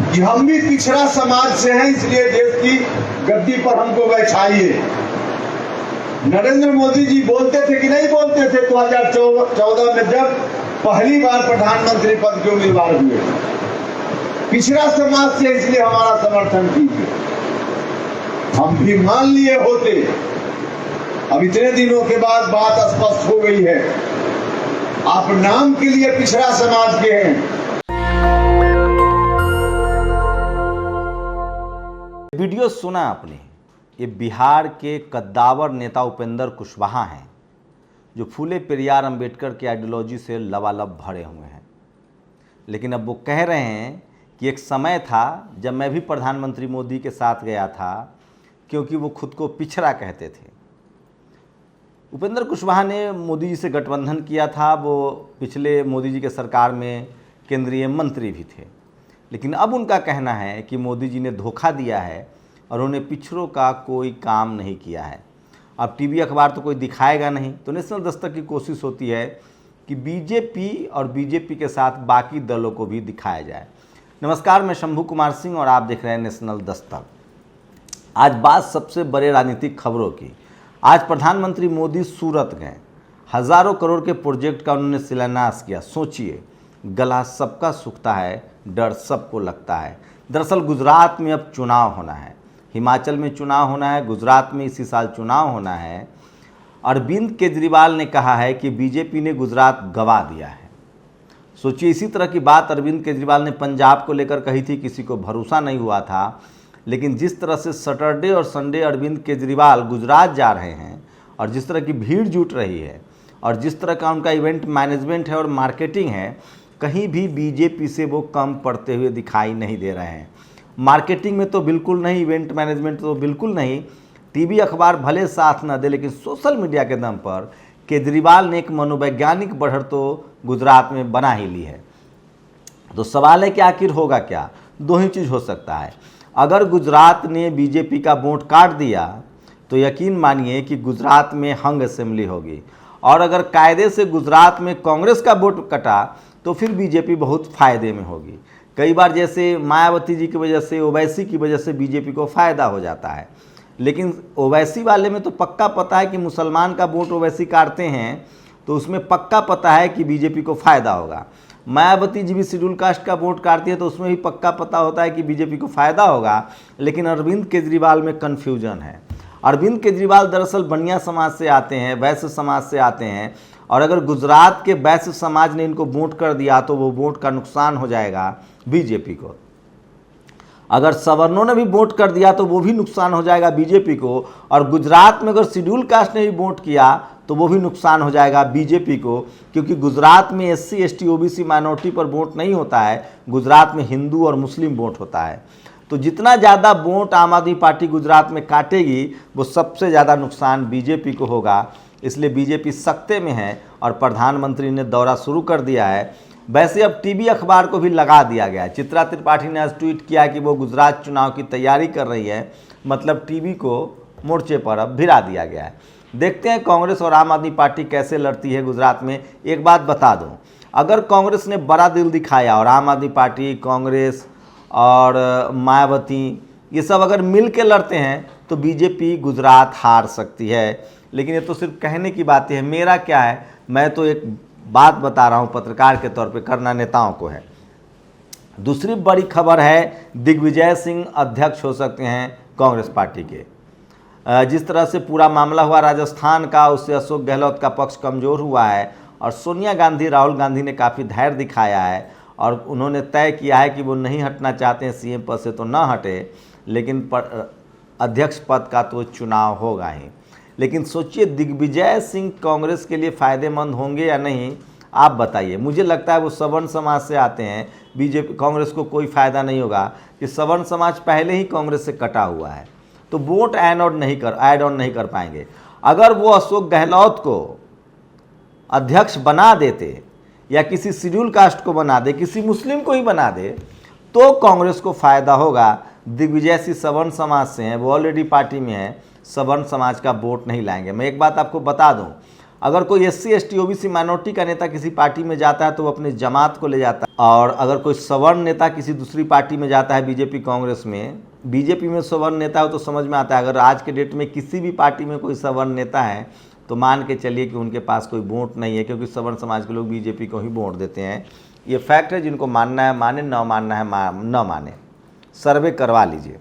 कि हम भी पिछड़ा समाज से हैं, इसलिए देश की गद्दी पर हमको बैठाइए। नरेंद्र मोदी जी बोलते थे कि नहीं बोलते थे 2014 में जब पहली बार प्रधानमंत्री पद के उम्मीदवार हुए, पिछड़ा समाज से इसलिए हमारा समर्थन कीजिए। हम भी मान लिए होते। अब इतने दिनों के बाद बात स्पष्ट हो गई है, आप नाम के लिए पिछड़ा समाज के हैं। वीडियो सुना आपने, ये बिहार के कद्दावर नेता उपेंद्र कुशवाहा हैं जो फूले पेरियार अंबेडकर की आइडियोलॉजी से लबालब भरे हुए हैं। लेकिन अब वो कह रहे हैं कि एक समय था जब मैं भी प्रधानमंत्री मोदी के साथ गया था, क्योंकि वो खुद को पिछड़ा कहते थे। उपेंद्र कुशवाहा ने मोदी जी से गठबंधन किया था, वो पिछले मोदी जी के सरकार में केंद्रीय मंत्री भी थे। लेकिन अब उनका कहना है कि मोदी जी ने धोखा दिया है और उन्हें पिछड़ों का कोई काम नहीं किया है। अब टीवी अखबार तो कोई दिखाएगा नहीं, तो नेशनल दस्तक की कोशिश होती है कि बीजेपी और बीजेपी के साथ बाकी दलों को भी दिखाया जाए। नमस्कार, मैं शंभू कुमार सिंह और आप देख रहे हैं नेशनल दस्तक। आज बात सबसे बड़े राजनीतिक खबरों की। आज प्रधानमंत्री मोदी सूरत गए, हज़ारों करोड़ के प्रोजेक्ट का उन्होंने शिलान्यास किया। सोचिए, गला सबका सूखता है, डर सबको लगता है। दरअसल गुजरात में अब चुनाव होना है, हिमाचल में चुनाव होना है, गुजरात में इसी साल चुनाव होना है। अरविंद केजरीवाल ने कहा है कि बीजेपी ने गुजरात गंवा दिया है। सोचिए, इसी तरह की बात अरविंद केजरीवाल ने पंजाब को लेकर कही थी, किसी को भरोसा नहीं हुआ था। लेकिन जिस तरह से सैटरडे और संडे अरविंद केजरीवाल गुजरात जा रहे हैं और जिस तरह की भीड़ जुट रही है और जिस तरह का उनका इवेंट मैनेजमेंट है और मार्केटिंग है, कहीं भी बीजेपी से वो कम पड़ते हुए दिखाई नहीं दे रहे हैं। मार्केटिंग में तो बिल्कुल नहीं, इवेंट मैनेजमेंट तो बिल्कुल नहीं। टीवी अखबार भले साथ न दे, लेकिन सोशल मीडिया के दम पर केजरीवाल ने एक मनोवैज्ञानिक बढ़त तो गुजरात में बना ही ली है। तो सवाल है कि आखिर होगा क्या? दो ही चीज़ हो सकता है। अगर गुजरात ने बीजेपी का वोट काट दिया तो यकीन मानिए कि गुजरात में हंग असेंबली होगी, और अगर कायदे से गुजरात में कांग्रेस का वोट कटा तो फिर बीजेपी बहुत फ़ायदे में होगी। कई बार जैसे मायावती जी की वजह से, ओवैसी की वजह से बीजेपी को फ़ायदा हो जाता है। लेकिन ओवैसी वाले में तो पक्का पता है कि मुसलमान का वोट ओवैसी काटते हैं, तो उसमें पक्का पता है कि बीजेपी को फ़ायदा होगा। मायावती जी भी शेड्यूल कास्ट का वोट काटती है, तो उसमें भी पक्का पता होता है कि बीजेपी को फ़ायदा होगा। लेकिन अरविंद केजरीवाल में कन्फ्यूजन है। अरविंद केजरीवाल दरअसल बनिया समाज से आते हैं, वैश्य समाज से आते हैं, और अगर गुजरात के वैश्य समाज ने इनको वोट कर दिया तो वो वोट का नुकसान हो जाएगा बीजेपी को। अगर सवर्णों ने भी वोट कर दिया तो वो भी नुकसान हो जाएगा बीजेपी को। और गुजरात में अगर शेड्यूल कास्ट ने भी वोट किया तो वो भी नुकसान हो जाएगा बीजेपी को, क्योंकि गुजरात में एससी, एसटी, ओबीसी माइनॉरिटी पर वोट नहीं होता है। गुजरात में हिंदू और मुस्लिम वोट होता है। तो जितना ज़्यादा वोट आम आदमी पार्टी गुजरात में काटेगी, वो सबसे ज़्यादा नुकसान बीजेपी को होगा। इसलिए बीजेपी सख्ते में है और प्रधानमंत्री ने दौरा शुरू कर दिया है। वैसे अब टीवी अखबार को भी लगा दिया गया है। चित्रा त्रिपाठी ने आज ट्वीट किया कि वो गुजरात चुनाव की तैयारी कर रही है, मतलब टीवी को मोर्चे पर अब भिड़ा दिया गया है। देखते हैं कांग्रेस और आम आदमी पार्टी कैसे लड़ती है गुजरात में। एक बात बता दूं, अगर कांग्रेस ने बड़ा दिल दिखाया और आम आदमी पार्टी, कांग्रेस और मायावती ये सब अगर मिल के लड़ते हैं तो बीजेपी गुजरात हार सकती है। लेकिन ये तो सिर्फ कहने की बातें हैं। मेरा क्या है, मैं तो एक बात बता रहा हूँ पत्रकार के तौर पे, करना नेताओं को है। दूसरी बड़ी खबर है, दिग्विजय सिंह अध्यक्ष हो सकते हैं कांग्रेस पार्टी के। जिस तरह से पूरा मामला हुआ राजस्थान का, उससे अशोक गहलोत का पक्ष कमज़ोर हुआ है और सोनिया गांधी, राहुल गांधी ने काफ़ी धैर्य दिखाया है और उन्होंने तय किया है कि वो नहीं हटना चाहते हैं सीएम पद से, तो ना हटे, लेकिन अध्यक्ष पद का तो चुनाव होगा ही। लेकिन सोचिए, दिग्विजय सिंह कांग्रेस के लिए फ़ायदेमंद होंगे या नहीं, आप बताइए। मुझे लगता है वो सवर्ण समाज से आते हैं, बीजेपी कांग्रेस को कोई फ़ायदा नहीं होगा कि सवर्ण समाज पहले ही कांग्रेस से कटा हुआ है, तो वोट ऐड ऑन नहीं कर पाएंगे। अगर वो अशोक गहलोत को अध्यक्ष बना देते या किसी शेड्यूल कास्ट को बना दे, किसी मुस्लिम को ही बना दे, तो कांग्रेस को फ़ायदा होगा। दिग्विजय सिंह सवर्ण समाज से हैं, वो ऑलरेडी पार्टी में है, सवर्ण समाज का वोट नहीं लाएंगे। मैं एक बात आपको बता दूं, अगर कोई एससी एसटी ओबीसी माइनॉरिटी का नेता किसी पार्टी में जाता है तो वो अपने जमात को ले जाता है, और अगर कोई सवर्ण नेता किसी दूसरी पार्टी में जाता है बीजेपी कांग्रेस में, बीजेपी में सवर्ण नेता हो तो समझ में आता है। अगर आज के डेट में किसी भी पार्टी में कोई सवर्ण नेता है तो मान के चलिए कि उनके पास कोई वोट नहीं है, क्योंकि सवर्ण समाज के लोग बीजेपी को ही वोट देते हैं। ये फैक्ट है, जिनको मानना है माने, न मानना है न माने, सर्वे करवा लीजिए।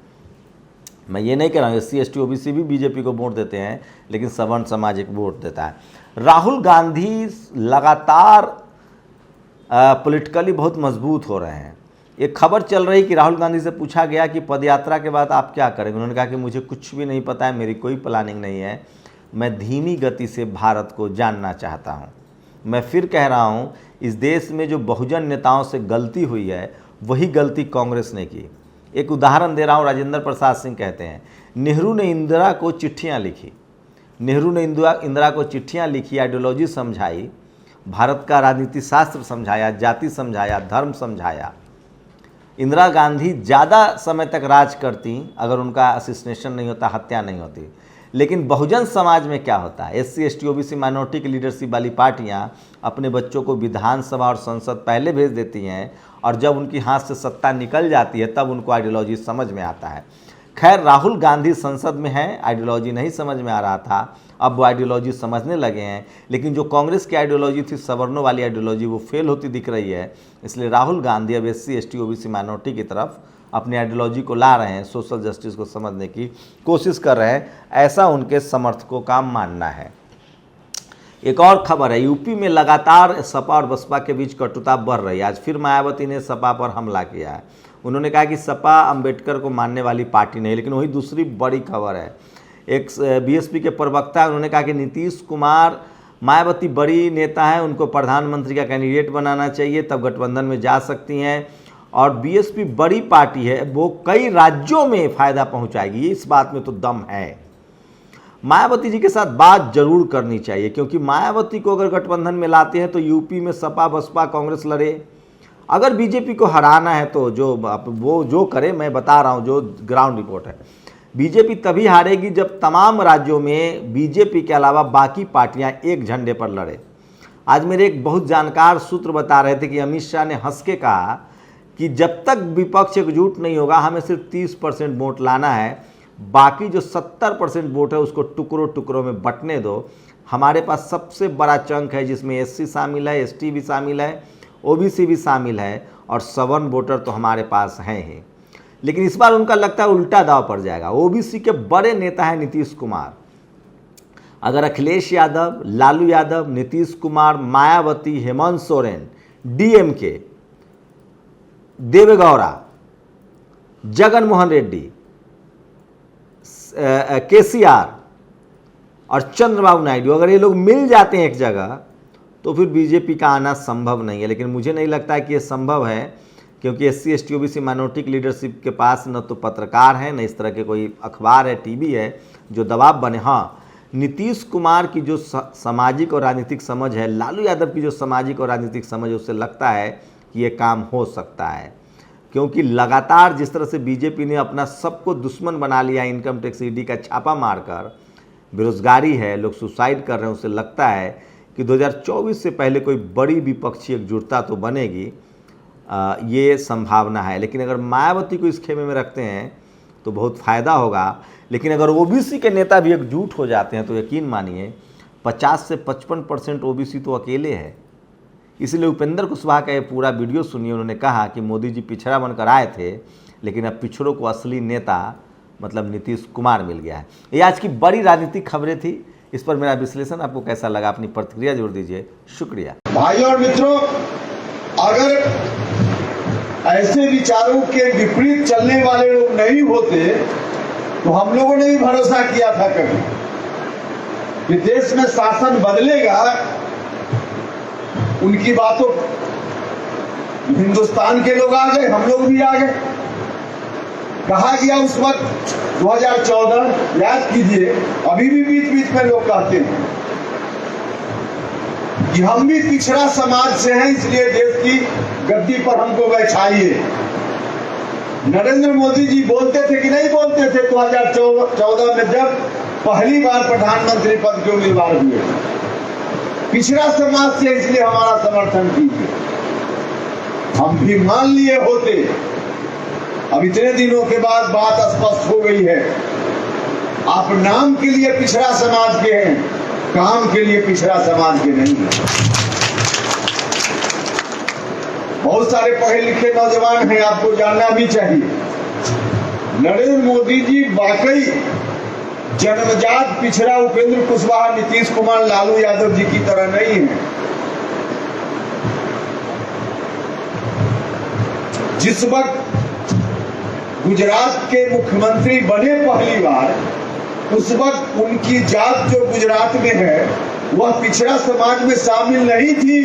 मैं ये नहीं कह रहा हूँ एससी एसटी ओबीसी भी बीजेपी को वोट देते हैं, लेकिन सवर्ण समाज एक वोट देता है। राहुल गांधी लगातार पॉलिटिकली बहुत मजबूत हो रहे हैं। एक खबर चल रही कि राहुल गांधी से पूछा गया कि पदयात्रा के बाद आप क्या करेंगे। उन्होंने कहा कि मुझे कुछ भी नहीं पता है, मेरी कोई प्लानिंग नहीं है, मैं धीमी गति से भारत को जानना चाहता हूँ। मैं फिर कह रहा हूँ, इस देश में जो बहुजन नेताओं से गलती हुई है वही गलती कांग्रेस ने की। एक उदाहरण दे रहा हूँ, राजेंद्र प्रसाद सिंह कहते हैं नेहरू ने इंदिरा को चिट्ठियाँ लिखी, नेहरू ने इंदिरा को चिट्ठियाँ लिखी, आइडियोलॉजी समझाई, भारत का राजनीति शास्त्र समझाया, जाति समझाया, धर्म समझाया। इंदिरा गांधी ज़्यादा समय तक राज करती अगर उनका असिस्नेशन नहीं होता, हत्या नहीं होती। लेकिन बहुजन समाज में क्या होता है, एससी एसटी ओबीसी माइनॉरिटी की लीडरशिप वाली पार्टियां अपने बच्चों को विधानसभा और संसद पहले भेज देती हैं, और जब उनकी हाथ से सत्ता निकल जाती है तब उनको आइडियोलॉजी समझ में आता है। खैर, राहुल गांधी संसद में हैं, आइडियोलॉजी नहीं समझ में आ रहा था, अब वो आइडियोलॉजी समझने लगे हैं। लेकिन जो कांग्रेस की आइडियोलॉजी थी, सवर्णों वाली आइडियोलॉजी, वो फेल होती दिख रही है। इसलिए राहुल गांधी अब एससी एसटी ओबीसी माइनॉरिटी की तरफ अपनी आइडियोलॉजी को ला रहे हैं, सोशल जस्टिस को समझने की कोशिश कर रहे हैं, ऐसा उनके समर्थकों का मानना है। एक और खबर है, यूपी में लगातार सपा और बसपा के बीच कटुता बढ़ रही है। आज फिर मायावती ने सपा पर हमला किया है। उन्होंने कहा कि सपा अंबेडकर को मानने वाली पार्टी नहीं। लेकिन वही दूसरी बड़ी खबर है, एक बीएसपी के प्रवक्ता है, उन्होंने कहा कि नीतीश कुमार, मायावती बड़ी नेता है, उनको प्रधानमंत्री का कैंडिडेट बनाना चाहिए, तब गठबंधन में जा सकती हैं। और बीएसपी बड़ी पार्टी है, वो कई राज्यों में फ़ायदा पहुंचाएगी, इस बात में तो दम है। मायावती जी के साथ बात जरूर करनी चाहिए, क्योंकि मायावती को अगर गठबंधन में लाते हैं तो यूपी में सपा बसपा कांग्रेस लड़े। अगर बीजेपी को हराना है तो वो जो करे, मैं बता रहा हूँ जो ग्राउंड रिपोर्ट है, बीजेपी तभी हारेगी जब तमाम राज्यों में बीजेपी के अलावा बाकी पार्टियां एक झंडे पर लड़े। आज मेरे एक बहुत जानकार सूत्र बता रहे थे कि अमित शाह ने हंस के कहा कि जब तक विपक्ष एकजुट नहीं होगा, हमें सिर्फ 30% वोट लाना है, बाकी जो 70% वोट है उसको टुकड़ों टुकड़ों में बंटने दो। हमारे पास सबसे बड़ा चंक है जिसमें एससी शामिल है, एसटी भी शामिल है, ओबीसी भी शामिल है, और सवर्ण वोटर तो हमारे पास हैं ही। लेकिन इस बार उनका लगता है उल्टा दाव पड़ जाएगा। ओबीसी के बड़े नेता हैं नीतीश कुमार। अगर अखिलेश यादव, लालू यादव, नीतीश कुमार, मायावती, हेमंत सोरेन, डीएमके, देवेगौड़ा, जगन मोहन रेड्डी, केसीआर और चंद्रबाबू नायडू, अगर ये लोग मिल जाते हैं एक जगह तो फिर बीजेपी का आना संभव नहीं है। लेकिन मुझे नहीं लगता है कि ये संभव है, क्योंकि एससी एसटी ओबीसी माइनॉरिटी की लीडरशिप के पास न तो पत्रकार है, न इस तरह के कोई अखबार है, टीवी है जो दबाव बने। हाँ, नीतीश कुमार की जो सामाजिक और राजनीतिक समझ है, लालू यादव की जो सामाजिक और राजनीतिक समझ है, उससे लगता है कि ये काम हो सकता है। क्योंकि लगातार जिस तरह से बीजेपी ने अपना सबको दुश्मन बना लिया, इनकम टैक्स ईडी का छापा मारकर, बेरोजगारी है, लोग सुसाइड कर रहे हैं, उससे लगता है कि 2024 से पहले कोई बड़ी विपक्षी एकजुटता तो बनेगी, ये संभावना है। लेकिन अगर मायावती को इस खेमे में रखते हैं तो बहुत फ़ायदा होगा। लेकिन अगर ओबीसी के नेता भी एकजुट हो जाते हैं तो यकीन मानिए 50 से 55% ओबीसी तो अकेले है। इसलिए उपेंद्र कुशवाहा का ये पूरा वीडियो सुनिए। उन्होंने कहा कि मोदी जी पिछड़ा बनकर आए थे, लेकिन अब पिछड़ों को असली नेता मतलब नीतीश कुमार मिल गया है। ये आज की बड़ी राजनीतिक खबरें थी। इस पर मेरा विश्लेषण आपको कैसा लगा, अपनी प्रतिक्रिया जरूर दीजिए। शुक्रिया। भाई और मित्रों, अगर ऐसे विचारों के विपरीत चलने वाले लोग नहीं होते तो हम लोगों ने भी भरोसा किया था कभी कि देश में शासन बदलेगा। उनकी बातों हिंदुस्तान के लोग आ गए, हम लोग भी आ गए। कहा गया उस वक्त 2014, याद कीजिए, अभी भी बीच बीच में लोग कहते हैं कि हम भी पिछड़ा समाज से हैं, इसलिए देश की गद्दी पर हमको बैठाइए। नरेंद्र मोदी जी बोलते थे कि नहीं बोलते थे 2014 में, जब पहली बार प्रधानमंत्री पद के उम्मीदवार हुए, पिछड़ा समाज से, इसलिए हमारा समर्थन कीजिए। हम भी मान लिए होते, अब इतने दिनों के बाद बात स्पष्ट हो गई है। आप नाम के लिए पिछड़ा समाज के हैं, काम के लिए पिछड़ा समाज के नहीं हैं। बहुत सारे पढ़े लिखे नौजवान हैं, आपको जानना भी चाहिए। नरेंद्र मोदी जी वाकई जन्मजात पिछड़ा उपेंद्र कुशवाहा, नीतीश कुमार, लालू यादव जी की तरह नहीं है। जिस वक्त गुजरात के मुख्यमंत्री बने पहली बार, उस वक्त उनकी जात जो गुजरात में है वह पिछड़ा समाज में शामिल नहीं थी।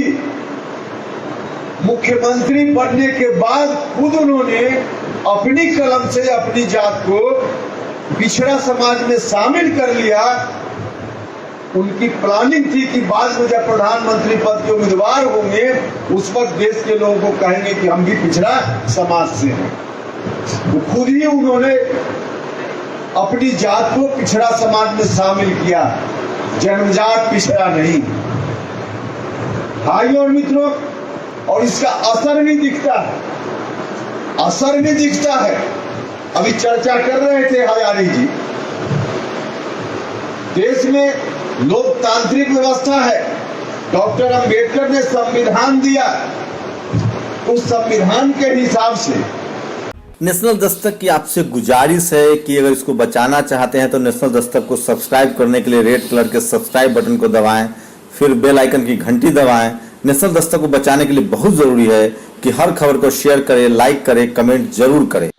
मुख्यमंत्री बनने के बाद खुद उन्होंने अपनी कलम से अपनी जात को पिछड़ा समाज में शामिल कर लिया। उनकी प्लानिंग थी कि बाद में जब प्रधानमंत्री पद के उम्मीदवार होंगे उस वक्त देश के लोगों को कहेंगे कि हम भी पिछड़ा समाज से हैं। तो खुद ही उन्होंने अपनी जात को पिछड़ा समाज में शामिल किया, जन्मजात पिछड़ा नहीं। भाइयों और मित्रों, और इसका असर भी दिखता है, असर भी दिखता है। अभी चर्चा कर रहे थे हजारी जी, देश में लोकतांत्रिक व्यवस्था है। डॉक्टर अंबेडकर ने संविधान दिया, उस संविधान के हिसाब से। नेशनल दस्तक की आपसे गुजारिश है कि अगर इसको बचाना चाहते हैं तो नेशनल दस्तक को सब्सक्राइब करने के लिए रेड कलर के सब्सक्राइब बटन को दबाएं, फिर बेल आइकन की घंटी दबाएं। नेशनल दस्तक को बचाने के लिए बहुत जरूरी है कि हर खबर को शेयर करें, लाइक करें, कमेंट जरूर करें।